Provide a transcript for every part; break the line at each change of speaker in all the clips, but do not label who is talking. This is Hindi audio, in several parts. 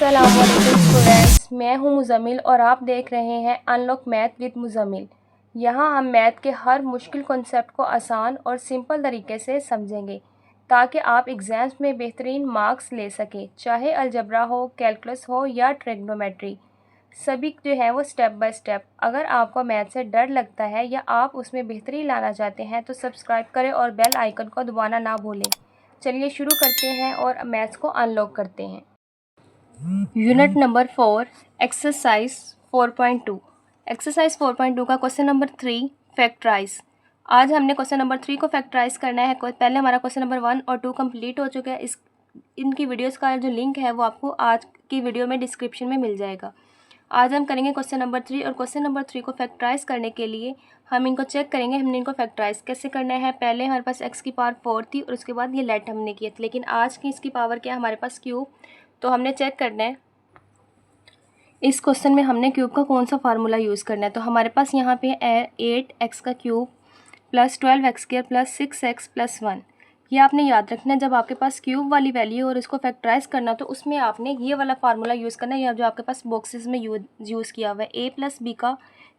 अस्सलामुअलैकुम स्टूडेंट्स, मैं हूं मुज़म्मिल और आप देख रहे हैं अनलॉक मैथ विद मुज़म्मिल। यहां हम मैथ के हर मुश्किल कॉन्सेप्ट को आसान और सिंपल तरीके से समझेंगे ताकि आप एग्ज़ाम्स में बेहतरीन मार्क्स ले सकें, चाहे अलजबरा हो, कैलकुलस हो या ट्रिग्नोमेट्री। सभी जो है वो स्टेप बाय स्टेप। अगर आपको मैथ से डर लगता है या आप उसमें बेहतरी लाना चाहते हैं तो सब्सक्राइब करें और बेल आइकन को दबाना ना भूलें। चलिए शुरू करते हैं और मैथ्स को अनलॉक करते हैं। Unit number 4 exercise 4.2। एक्सरसाइज 4.2 का क्वेश्चन नंबर 3 फैक्टराइज। आज हमने क्वेश्चन नंबर 3 को फैक्टराइज करना है। पहले हमारा क्वेश्चन नंबर 1 और 2 कंप्लीट हो चुका है। इनकी वीडियोस का जो लिंक है वो आपको आज की वीडियो में डिस्क्रिप्शन में मिल जाएगा। आज हम करेंगे क्वेश्चन नंबर 3 और क्वेश्चन नंबर 3 को फैक्टराइज करने के लिए हम इनको चेक करेंगे हमने इनको फैक्टराइज कैसे करना है। पहले हमारे पास x की पावर 4 थी और उसके बाद ये लेट हमने किया था, लेकिन आज की इसकी पावर क्या है हमारे पास क्यूब। तो हमने चेक करना है इस क्वेश्चन में हमने क्यूब का कौन सा फार्मूला यूज़ करना है। तो हमारे पास यहाँ पे 8x का cube plus 12x² plus 6x plus 1। ये आपने याद रखना है, जब आपके पास क्यूब वाली वैल्यू और इसको फैक्टराइज करना तो उसमें आपने ये वाला फार्मूला यूज़ करना है, या जो आपके पास बॉक्सेस में यूज़ किया हुआ है। a प्लस बी का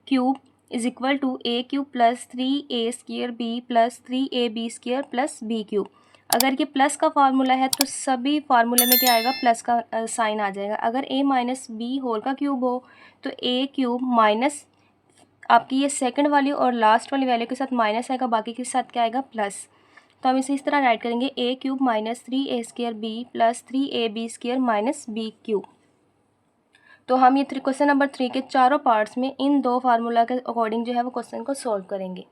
cube is equal to a cube plus 3a² b plus 3ab² plus b cube. अगर ये प्लस का फार्मूला है तो सभी फार्मूले में क्या आएगा, प्लस का साइन आ जाएगा। अगर a माइनस बी होल का क्यूब हो तो a क्यूब माइनस आपकी ये सेकंड वाली और लास्ट वाली वैल्यू के साथ माइनस आएगा, बाकी के साथ क्या आएगा, प्लस। तो हम इसे इस तरह राइट करेंगे a cube minus 3a² b plus 3ab² minus b cube. तो हम ये क्वेश्चन नंबर 3 के चारों पार्ट्स में इन दो फार्मूला के अकॉर्डिंग जो है वो क्वेश्चन को सॉल्व करेंगे।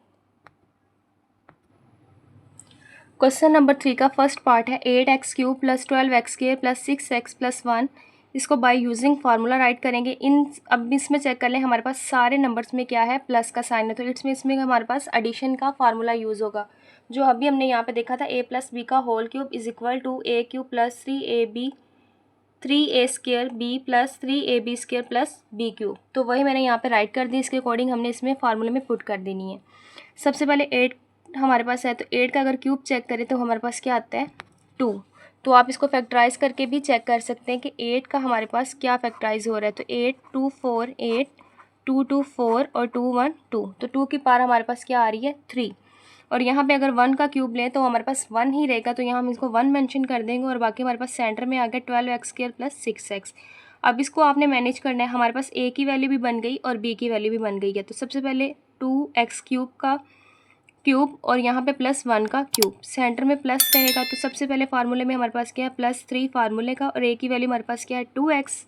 क्वेश्चन नंबर 3 का फर्स्ट पार्ट है 8x cube plus 12x² plus 6x plus 1। इसको बाय यूजिंग फार्मूला राइट करेंगे। अब इसमें चेक कर लें हमारे पास सारे नंबर्स में क्या है, प्लस का साइन है, तो इसमें हमारे पास एडिशन का फार्मूला यूज़ होगा जो अभी हमने यहाँ पे देखा था। a प्लस बी का whole cube is equal to a cube plus 3a² b plus 3ab² plus b cube. तो वही मैंने यहाँ पे राइट कर दी, इसके अकॉर्डिंग हमने इसमें फार्मूले में पुट कर देनी है। सबसे पहले 8 हमारे पास है, तो 8 का अगर क्यूब चेक करें तो हमारे पास क्या आता है, 2। तो आप इसको फैक्टराइज करके भी चेक कर सकते हैं कि 8 का हमारे पास क्या फैक्टराइज हो रहा है। तो 8 2 4 8 2 2 4 और 2 1 2। तो 2 की पावर हमारे पास क्या आ रही है, 3। और यहाँ पे अगर 1 का क्यूब लें तो हमारे पास 1 ही रहेगा, तो यहाँ हम इसको 1 मेंशन कर देंगे और बाकी हमारे पास सेंटर में आ गया 12x² प्लस 6x। अब इसको आपने मैनेज करना है। हमारे पास a की वैल्यू भी बन गई और b की वैल्यू भी बन गई है। तो सबसे पहले 2x³ का क्यूब और यहाँ पे प्लस 1 का क्यूब, सेंटर में प्लस रहेगा। तो सबसे पहले फार्मूले में हमारे पास क्या है, प्लस 3 फार्मूले का, और a की वैल्यू हमारे पास क्या है, 2x।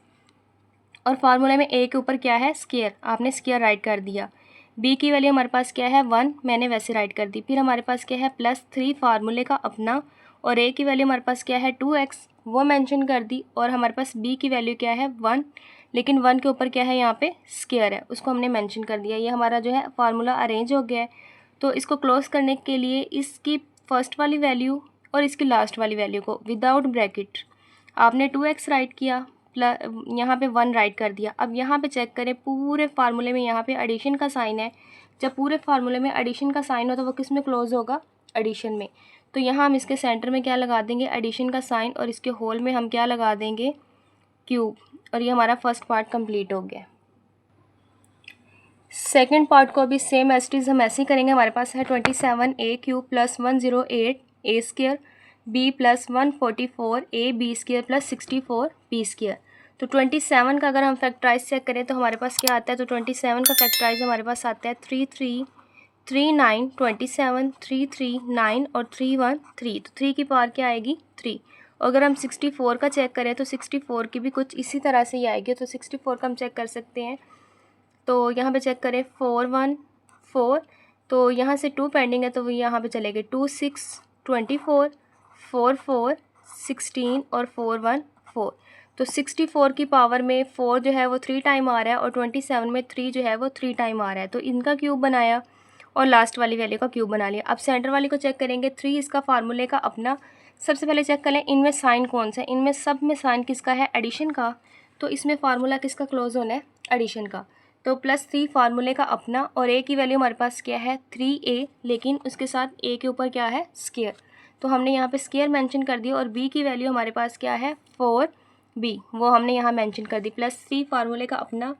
और फार्मूले में a के ऊपर क्या है, स्क्वायर, आपने स्क्वायर राइट कर दिया। b की वैल्यू हमारे पास क्या है, 1, मैंने वैसे राइट कर दी। फिर हमारे पास क्या है, प्लस 3 फार्मूले का अपना, और a की वैल्यू हमारे पास क्या है, 2x, वो मेंशन कर दी। और हमारे पास b की वैल्यू क्या है, 1, लेकिन 1 के ऊपर क्या है, यहाँ पे स्क्वायर है, उसको हमने मेंशन कर दिया। ये हमारा जो है फार्मूला अरेंज हो गया है। तो इसको क्लोज करने के लिए इसकी फर्स्ट वाली वैल्यू और इसकी लास्ट वाली वैल्यू को विदाउट ब्रैकेट आपने 2x राइट किया, यहाँ पे 1 राइट कर दिया। अब यहाँ पे चेक करें पूरे फार्मूले में यहाँ पे एडिशन का साइन है। जब पूरे फार्मूले में एडिशन का साइन हो तो वो किस में क्लोज होगा, एडिशन में। तो यहाँ हम इसके सेंटर में क्या लगा देंगे, एडिशन का साइन, और इसके होल में हम क्या लगा देंगे, क्यूब। और ये हमारा फर्स्ट पार्ट कंप्लीट हो गया। सेकेंड पार्ट को अभी सेम एज इट इज़ हम ऐसे ही करेंगे। हमारे पास है 27a cube plus 108a² b plus 144ab² plus 64b²। तो 27 का अगर हम फैक्टराइज चेक करें तो हमारे पास क्या आता है, तो 27 का फैक्टराइज हमारे पास आता है 3339 27 339 और 313। तो 3 की पावर क्या आएगी, 3। अगर हम 64 का चेक करें तो 64 की भी कुछ इसी तरह से ही आएगी। तो 64 का हम चेक कर सकते हैं। तो यहाँ पे चेक करें 4 1 4, तो यहाँ से 2 पेंडिंग है, तो वो यहाँ पे चले गए 2 6 24 4 4 16 और 4 1 4। तो 64 की पावर में 4 जो है वो 3 टाइम आ रहा है और 27 में 3 जो है वो 3 टाइम आ रहा है। तो इनका क्यूब बनाया और लास्ट वाली वैल्यू का क्यूब बना लिया। अब सेंटर वाली को चेक करेंगे, 3 इसका फार्मूले का अपना। सबसे पहले चेक कर लें इनमें साइन कौन सा है, इनमें सब में साइन किसका है, एडिशन का। तो इसमें फार्मूला किसका क्लोज होना है, एडिशन का। तो प्लस 3 फार्मूले का अपना, और a की वैल्यू हमारे पास क्या है, 3a, लेकिन उसके साथ a के ऊपर क्या है, स्क्वायर। तो हमने यहाँ पे स्क्वायर मेंशन कर दिया। और b की वैल्यू हमारे पास क्या है, 4, बी वो हमने यहाँ मेंशन कर दी। +3 फार्मूले का अपना,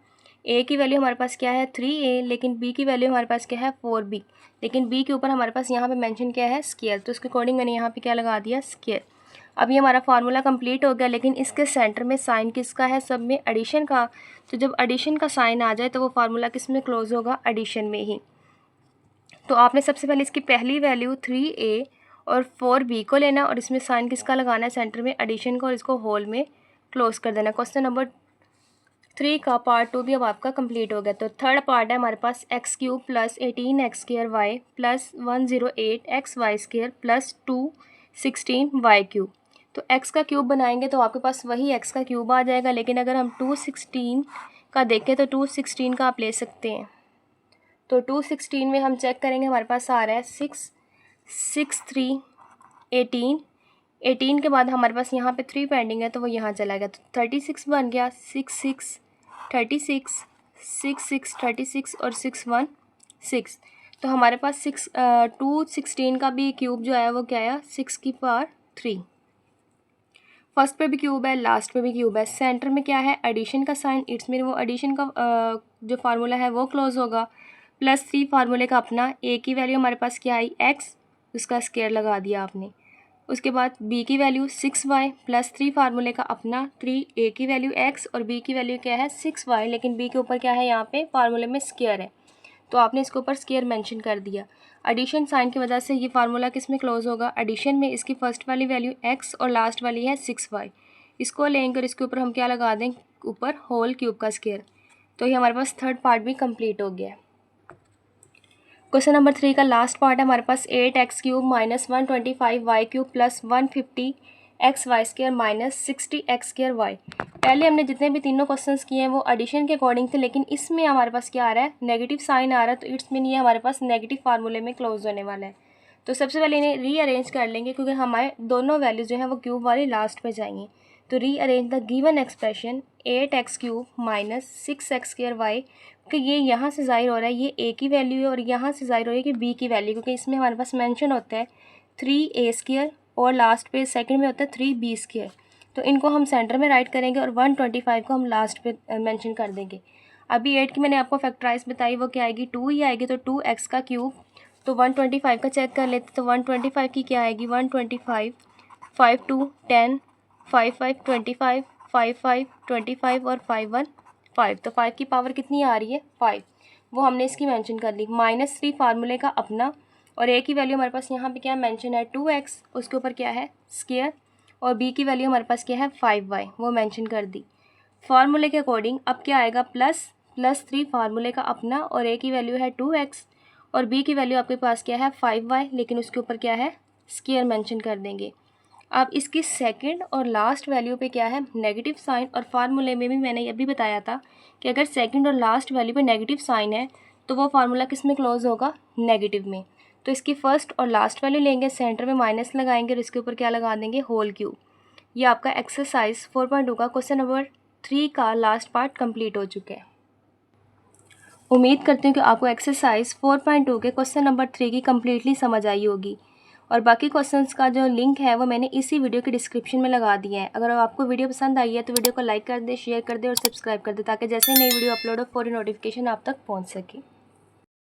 ए की वैल्यू हमारे पास क्या है 3a, लेकिन बी की वैल्यू हमारे पास क्या है 4b, लेकिन बी के ऊपर हमारे पास यहाँ पे मेंशन क्या है स्क्वायर, तो उसके अकॉर्डिंग मैंने यहाँ पे क्या लगा दिया स्क्वायर। अब ये हमारा फार्मूला कंप्लीट हो गया, लेकिन इसके सेंटर में साइन किसका है, सब में एडिशन का। तो जब एडिशन का साइन आ जाए तो वो फार्मूला किस में क्लोज होगा, एडिशन में ही। तो आपने सबसे पहले इसकी पहली वैल्यू 3a और 4b को लेना और इसमें साइन किसका लगाना है, सेंटर में एडिशन का, और इसको होल में क्लोज कर देना। क्वेश्चन नंबर 3 का पार्ट 2 भी अब आपका कंप्लीट हो गया। तो थर्ड पार्ट है हमारे पास x³ + 18x² + 108xy² + 216y³ तो x का क्यूब बनाएंगे तो आपके पास वही x का क्यूब आ जाएगा, लेकिन अगर हम 216 का देखें तो 216 का आप ले सकते हैं। तो 216 में हम चेक करेंगे, हमारे पास आ रहा है 6 6 3 18 18 के बाद हमारे पास यहाँ पे 3 पेंडिंग है तो वो यहाँ चला गया, तो 36 बन गया। 6 6 36 6 6 36 और 6 1 6, तो हमारे पास 216 का भी क्यूब जो आया वो क्या आया 6 की पावर 3। फर्स्ट पे भी क्यूब है, लास्ट पे भी क्यूब है, सेंटर में क्या है एडिशन का साइन, इट्स मीन वो एडिशन का जो फार्मूला है वो क्लोज होगा। +3 फार्मूले का अपना, ए की वैल्यू हमारे पास क्या आई x, उसका स्क्वायर लगा दिया आपने। उसके बाद b की वैल्यू 6y, +3 फार्मूले का अपना 3a की वैल्यू x और b की वैल्यू क्या है 6y, लेकिन b के ऊपर क्या है यहाँ पे फार्मूले में स्क्वायर है तो आपने इसके ऊपर स्क्वायर मेंशन कर दिया। एडिशन साइन की वजह से ये फार्मूला किस में क्लोज होगा, एडिशन में। इसकी फर्स्ट वाली वैल्यू x और लास्ट वाली है 6y, इसको लेंगे और इसके ऊपर हम क्या लगा दें, ऊपर होल क्यूब का स्क्वायर। तो ये हमारे पास थर्ड पार्ट भी कंप्लीट हो गया है। क्वेश्चन नंबर 3 का लास्ट पार्ट है हमारे पास 8x³ - 125y³ + 150xy² - 60x²y। पहले हमने जितने भी तीनों क्वेश्चंस किए हैं वो एडिशन के अकॉर्डिंग थे, लेकिन इसमें हमारे पास क्या आ रहा है नेगेटिव साइन आ रहा है, तो इट्स मीन ये हमारे पास नेगेटिव फार्मूले में क्लोज होने वाला है। तो सबसे पहले इन्हें रीअरेंज कर लेंगे क्योंकि हमारे दोनों वैल्यूज जो हैं वो क्यूब वाली लास्ट में जाएंगी। तो rearrange the given expression 8x³ - 6x²y, कि ये यहाँ से ज़ाहिर हो रहा है ये a की वैल्यू है और यहाँ से ज़ाहिर हो रही है कि b की वैल्यू, क्योंकि इसमें हमारे पास मेंशन होता है 3a² और लास्ट पे सेकंड में होता है 3b²। तो इनको हम सेंटर में राइट करेंगे और 125 को हम लास्ट पे मेंशन कर देंगे। अभी 8 की मैंने आपको फैक्टराइज बताई, वो क्या आएगी 2 ही आएगी, तो 2x का क्यूब। तो 125 का चेक कर लेते, तो 125 की क्या आएगी 125 5 2 10 5 5 25 5 5 25 और 5 1 5, तो 5 की पावर कितनी आ रही है 5, वो हमने इसकी मेंशन कर ली। -3 फार्मूले का अपना, और a की वैल्यू हमारे पास यहाँ पे क्या मेंशन है 2x, उसके ऊपर क्या है स्क्वायर, और b की वैल्यू हमारे पास क्या है 5y, वो मेंशन कर दी। फार्मूले के अकॉर्डिंग अब क्या आएगा +3 फार्मूले का अपना, और a की वैल्यू है 2x और b की वैल्यू आपके पास क्या है 5y, लेकिन उसके ऊपर क्या है स्क्वायर मेंशन कर देंगे। अब इसकी सेकंड और लास्ट वैल्यू पे क्या है नेगेटिव साइन, और फार्मूले में भी मैंने ये भी बताया था कि अगर सेकंड और लास्ट वैल्यू पे नेगेटिव साइन है तो वो फार्मूला किस में क्लोज होगा नेगेटिव में। तो इसकी फर्स्ट और लास्ट वैल्यू लेंगे, सेंटर में माइनस लगाएंगे और इसके ऊपर क्या लगा देंगे होल क्यूब। ये आपका एक्सरसाइज 4.2 का क्वेश्चन नंबर 3 का लास्ट पार्ट कंप्लीट हो चुका है। उम्मीद करती हूँ कि आपको एक्सरसाइज 4.2 के क्वेश्चन नंबर 3 की कम्प्लीटली समझ आई होगी, और बाकी क्वेश्चंस का जो लिंक है वो मैंने इसी वीडियो के डिस्क्रिप्शन में लगा दिया है। अगर आपको वीडियो पसंद आई है तो वीडियो को लाइक कर दे, शेयर कर दे और सब्सक्राइब कर दे, ताकि जैसे नई वीडियो अपलोड हो फौरी नोटिफिकेशन आप तक पहुंच सके।